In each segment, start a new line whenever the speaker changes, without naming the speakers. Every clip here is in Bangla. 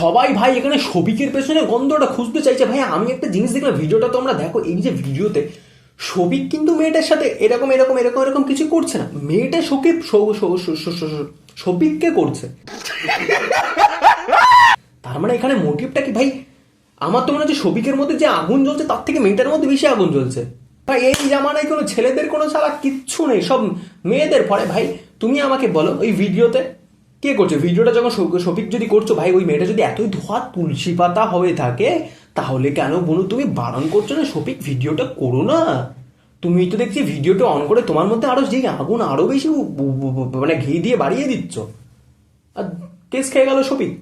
সবাই ভাই এখানে শফিকের পেছনে গন্ধটা খুঁজতে চাইছে। ভাই আমি একটা জিনিস দেখলাম, ভিডিওটা তোমরা দেখো, এই যে ভিডিওতে শফিক কিন্তু মেয়েটার সাথে এরকম এরকম এরকম এরকম কিছু করছে না, মেয়েটা শফিককে করছে। তার মানে এখানে মোটিভটা কি ভাই? আমার তো মনে হচ্ছে শফিকের মধ্যে যে আগুন জ্বলছে তার থেকে মেয়েটার মধ্যে বেশি আগুন জ্বলছে। ভাই এই জামানায় কোনো ছেলেদের কোনো ছাড়া কিচ্ছু নেই, সব মেয়েদের পরে। ভাই তুমি আমাকে বলো ওই ভিডিওতে কে করছে? ভিডিওটা যখন শফিক যদি করছো ভাই, ওই মেয়েটা যদি এতই ধোয়া তুলসী পাতা হয়ে থাকে, তাহলে কেন বলু তুমি বারণ করছো না শফিক ভিডিওটা করো না? তুমি তো দেখছি ভিডিওটা অন করে তোমার মধ্যে আরো যে আগুন আরো বেশি মানে ঘি দিয়ে বাড়িয়ে দিচ্ছ, আর কেস খেয়ে গেল শফিক।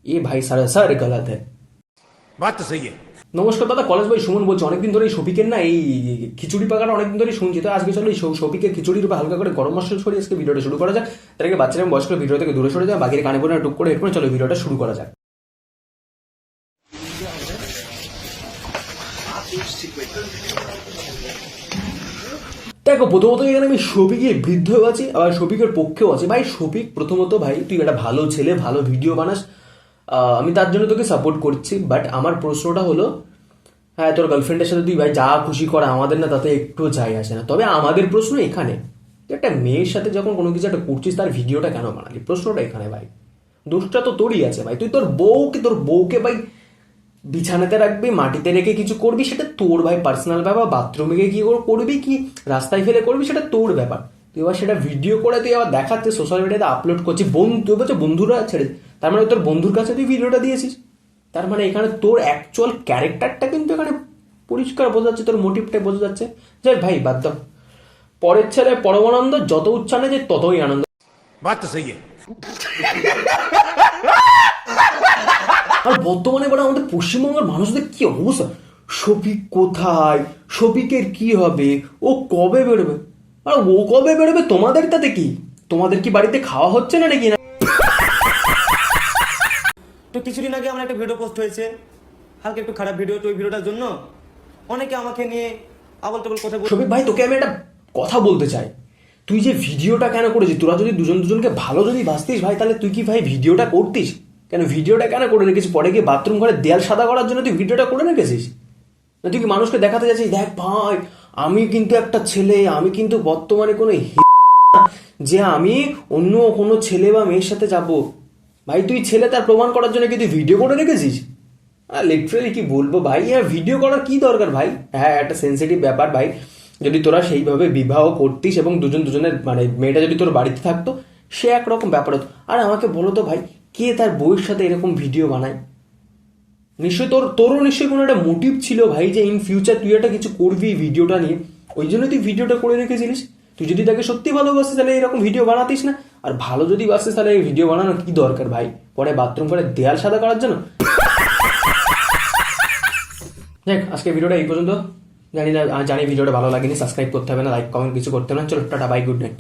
এ ভাই স্যার গলত হ্যায়।
বাত তো সহি।
নমস্কার দাদা, কলেজ ভাই সুমন বলছি। অনেকদিন ধরে এই শফিকের না এই খিচুড়ি পাকাটা অনেকদিন ধরে শুনছি, তো আজকে চলো এই শফিকের খিচুড়ির উপর হালকা করে গরম মশলা ছড়িয়ে আজকে ভিডিওটা শুরু করা যাক। তার আগে বাচ্চারা বয়স্ক ভিডিও থেকে দূরে সরে যায়, বাকির কানে পড়ে টুক করে হেডফোন, চলো ভিডিওটা শুরু করা যাক। দেখো প্রথমত এখানে আমি শফিকের বৃদ্ধও আছি আবার শফিকের পক্ষেও আছি। ভাই শফিক প্রথমত ভাই তুই একটা ভালো ছেলে, ভালো ভিডিও বানাস, আমি তার জন্য তোকে সাপোর্ট করছি। বাট আমার প্রশ্নটা হলো, হ্যাঁ তোর গার্লফ্রেন্ডের সাথে তুই ভাই যা খুশি করা, আমাদের না তাতে একটু যাই আসে না। তবে আমাদের প্রশ্ন এখানে, একটা মেয়ের সাথে যখন কোনো কিছু একটা করছিস তার ভিডিওটা কেন বানালি? প্রশ্নটা এখানে ভাই। দোষটা তো তোরই আছে ভাই। তুই তোর বউকে ভাই বিছানাতে রাখবি, মাটিতে রেখে কিছু করবি, সেটা তোর ভাই পার্সোনাল ব্যাপার। বাথরুমে গিয়ে কি করবি, কি রাস্তায় ফেলে করবি, সেটা তোর ব্যাপার। তুই আবার সেটা ভিডিও করে তুই আবার দেখাচ্ছে সোশ্যাল মিডিয়াতে আপলোড করছিস, তুই বলছে বন্ধুরা ছেড়ে, তার মানে তোর বন্ধুর কাছে তুই ভিডিওটা দিয়েছিস। তার মানে এখানে তোর অ্যাকচুয়াল ক্যারেক্টারটা কিন্তু এখানে পরিষ্কার বোঝা যাচ্ছে, তোর মোটিভটা বোঝা যাচ্ছে। যাই ভাই বাদ দাও, পরের ছেলে পরমানন্দ, যত উচ্চারণে যে ততই আনন্দ।
বাত তো সহি।
আর বর্তমানে বলে আমাদের পশ্চিমবঙ্গের মানুষদের কি অবস্থা, শফিক কোথায়, শফিকের কি হবে, ও কবে বেরোবে? আর ও কবে বেরোবে তোমাদের তাতে কি? তোমাদের কি বাড়িতে খাওয়া হচ্ছে না নাকি?
তো কিছুদিন আগে আমার একটা ভিডিও পোস্ট হয়েছে, হালকা একটু খারাপ ভিডিও। তো ওই ভিডিওটার জন্য অনেকে আমাকে নিয়ে আবল তাবল কথা বলে।
শফিক ভাই তোকে আমি একটা কথা বলতে চাই, তুই যে ভিডিওটা কেন করেছিস? তোরা যদি দুজনকে ভালো যদি বাঁচতিস ভাই, তাহলে তুই কি ভাই ভিডিওটা করতিস? কেন ভিডিওটা কেন করে রেখেছিস? পরে গিয়ে বাথরুম ঘরে দেয়াল সাদা করার জন্য তুই ভিডিওটা করে রেখেছিস? না তুই কি মানুষকে দেখাতে যাচ্ছিস, দেখ ভাই আমি কিন্তু একটা ছেলে, আমি কিন্তু বর্তমানে কোনো যে আমি অন্য কোনো ছেলে বা মেয়ের সাথে যাব? ভাই তুই ছেলে তার প্রমাণ করার জন্য কি তুই ভিডিও করে রেখেছিস? লিটারালি কি বলবো ভাই, ভিডিও করার কি দরকার ভাই? হ্যাঁ একটা সেন্সিটিভ ব্যাপার ভাই, যদি তোরা সেইভাবে বিবাহ করতিস এবং দুজনের মানে মেয়েটা যদি তোর বাড়িতে থাকতো, সে একরকম ব্যাপার হতো। আর আমাকে বলো তো ভাই, কে তার বউয়ের সাথে এরকম ভিডিও বানায়? নিশ্চয়ই তোরও নিশ্চয়ই কোনো একটা মোটিভ ছিল ভাই, যে ইন ফিউচার তুই একটা কিছু করবি ভিডিওটা নিয়ে, ওই জন্য তুই ভিডিওটা করে রেখেছিলিস। তুই যদি তাকে সত্যি ভালোবাসিস তাহলে এরকম ভিডিও বানাতিস না। আর ভালো যদি বাসিস তাহলে এই ভিডিও বানানোর কি দরকার ভাই, পরে বাথরুম করে দেয়াল সাদা করার জন্য? দেখ আজকে ভিডিওটা এই পর্যন্ত। জানি ভিডিওটা ভালো লাগেনি, সাবস্ক্রাইব করতে হবে না, লাইক কমেন্ট কিছু করতে হবে না। চলো টাটা, বাই, গুড নাইট।